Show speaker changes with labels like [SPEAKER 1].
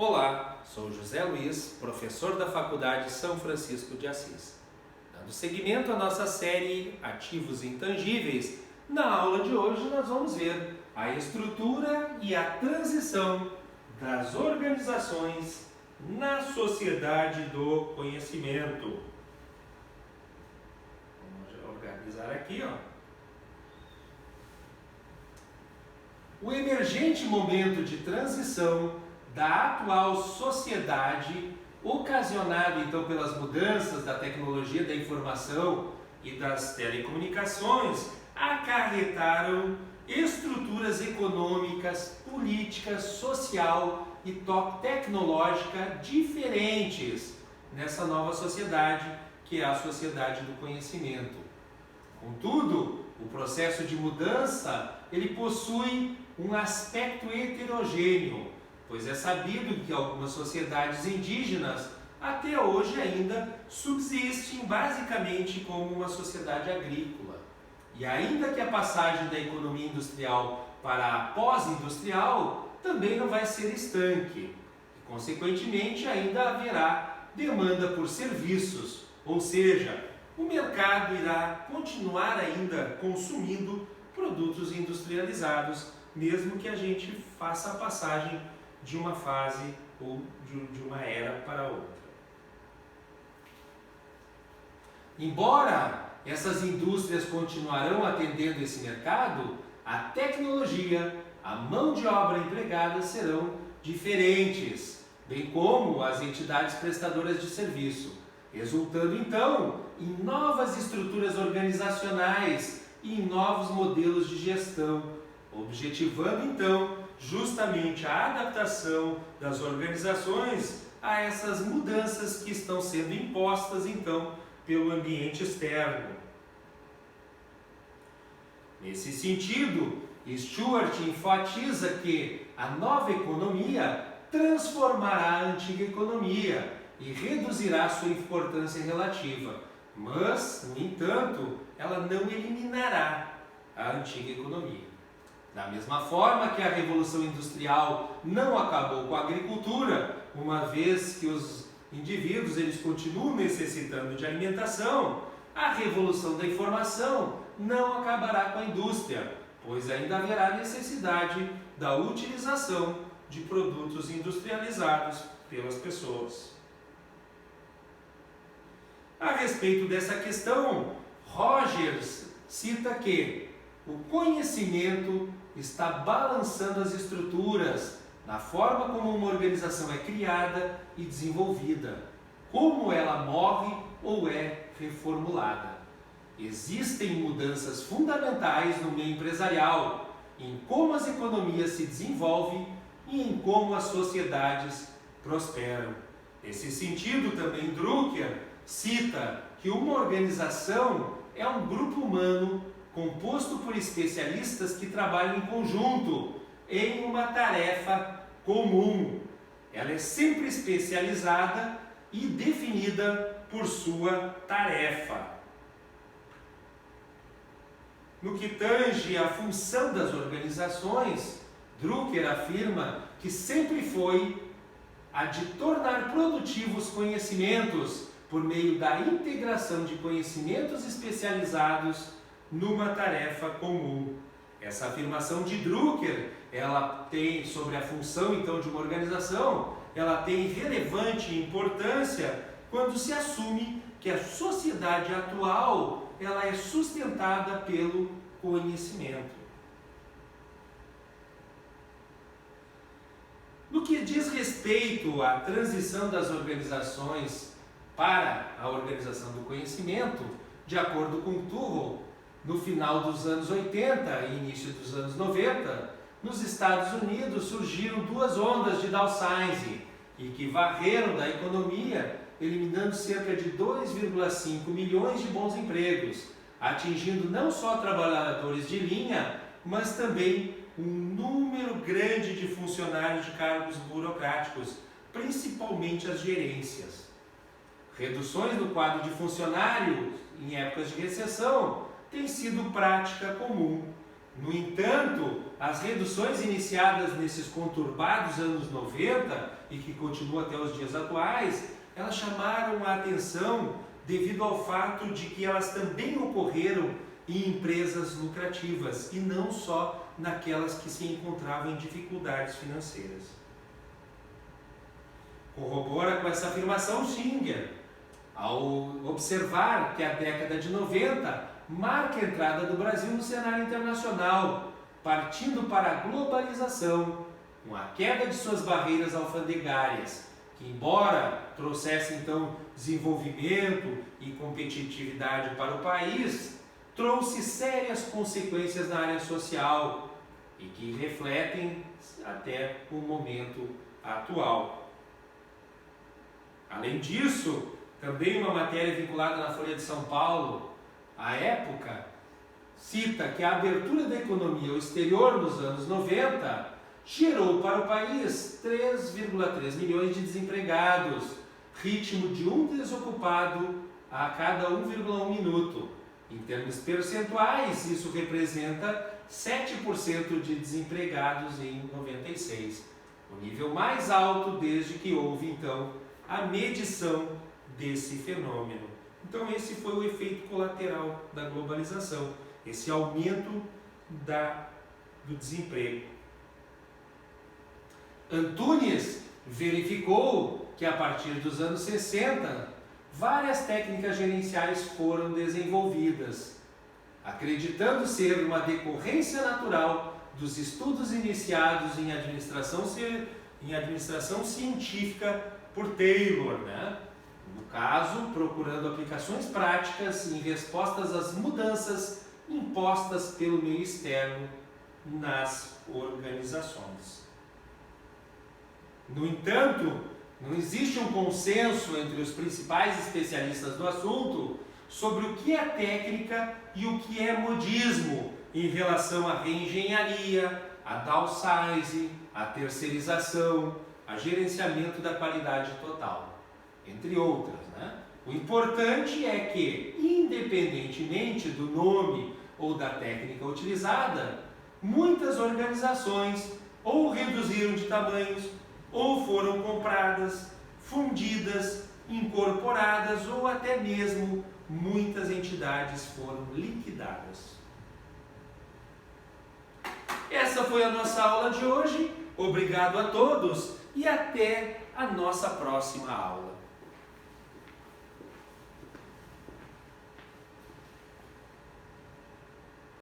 [SPEAKER 1] Olá, sou José Luiz, professor da Faculdade São Francisco de Assis. Dando seguimento à nossa série Ativos Intangíveis, na aula de hoje nós vamos ver a estrutura e a transição das organizações na sociedade do conhecimento. Vamos organizar aqui, O emergente momento de transição da atual sociedade, ocasionado então pelas mudanças da tecnologia da informação e das telecomunicações, acarretaram estruturas econômicas, políticas, social e tecnológica diferentes nessa nova sociedade, que é a sociedade do conhecimento. Contudo, o processo de mudança, ele possui um aspecto heterogêneo, pois é sabido que algumas sociedades indígenas até hoje ainda subsistem basicamente como uma sociedade agrícola. E ainda que a passagem da economia industrial para a pós-industrial também não vai ser estanque, e consequentemente ainda haverá demanda por serviços, ou seja, o mercado irá continuar ainda consumindo produtos industrializados, mesmo que a gente faça a passagem de uma fase ou de uma era para outra. Embora essas indústrias continuarão atendendo esse mercado, a tecnologia, a mão de obra empregada serão diferentes, bem como as entidades prestadoras de serviço, resultando então em novas estruturas organizacionais e em novos modelos de gestão, objetivando então justamente a adaptação das organizações a essas mudanças que estão sendo impostas então pelo ambiente externo. Nesse sentido, Stuart enfatiza que a nova economia transformará a antiga economia e reduzirá sua importância relativa, mas, no entanto, ela não eliminará a antiga economia. Da mesma forma que a Revolução Industrial não acabou com a agricultura, uma vez que os indivíduos eles continuam necessitando de alimentação, a Revolução da Informação não acabará com a indústria, pois ainda haverá necessidade da utilização de produtos industrializados pelas pessoas. A respeito dessa questão, Rogers cita que o conhecimento está balançando as estruturas na forma como uma organização é criada e desenvolvida, como ela morre ou é reformulada. Existem mudanças fundamentais no meio empresarial, em como as economias se desenvolvem e em como as sociedades prosperam. Nesse sentido, também Drucker cita que uma organização é um grupo humano composto por especialistas que trabalham em conjunto em uma tarefa comum. Ela é sempre especializada e definida por sua tarefa. No que tange à função das organizações, Drucker afirma que sempre foi a de tornar produtivos conhecimentos por meio da integração de conhecimentos especializados numa tarefa comum. Essa afirmação de Drucker, ela tem sobre a função então de uma organização, ela tem relevante importância quando se assume que a sociedade atual ela é sustentada pelo conhecimento. No que diz respeito à transição das organizações para a organização do conhecimento, de acordo com Tuchel, no final dos anos 80 e início dos anos 90, nos Estados Unidos surgiram duas ondas de downsize e que varreram da economia, eliminando cerca de 2,5 milhões de bons empregos, atingindo não só trabalhadores de linha, mas também um número grande de funcionários de cargos burocráticos, principalmente as gerências. Reduções no quadro de funcionários em épocas de recessão tem sido prática comum, No entanto, as reduções iniciadas nesses conturbados anos 90 e que continuam até os dias atuais, elas chamaram a atenção devido ao fato de que elas também ocorreram em empresas lucrativas e não só naquelas que se encontravam em dificuldades financeiras. Corrobora com essa afirmação Singer, ao observar que a década de 90 marca a entrada do Brasil no cenário internacional, partindo para a globalização, com a queda de suas barreiras alfandegárias, que embora trouxesse então desenvolvimento e competitividade para o país, trouxe sérias consequências na área social e que refletem até o momento atual. Além disso, também uma matéria vinculada na Folha de São Paulo, à época, cita que a abertura da economia ao exterior nos anos 90 gerou para o país 3,3 milhões de desempregados, ritmo de um desocupado a cada 1,1 minuto. Em termos percentuais, isso representa 7% de desempregados em 96, o nível mais alto desde que houve então a medição desse fenômeno. Então esse foi o efeito colateral da globalização, esse aumento do desemprego. Antunes verificou que a partir dos anos 60, várias técnicas gerenciais foram desenvolvidas, acreditando ser uma decorrência natural dos estudos iniciados em administração científica por Taylor, no caso, procurando aplicações práticas em respostas às mudanças impostas pelo meio externo nas organizações. No entanto, não existe um consenso entre os principais especialistas do assunto sobre o que é técnica e o que é modismo em relação à reengenharia, a downsize, a terceirização, a gerenciamento da qualidade total, entre outras. O importante é que, independentemente do nome ou da técnica utilizada, muitas organizações ou reduziram de tamanhos, ou foram compradas, fundidas, incorporadas, ou até mesmo muitas entidades foram liquidadas. Essa foi a nossa aula de hoje. Obrigado a todos e até a nossa próxima aula.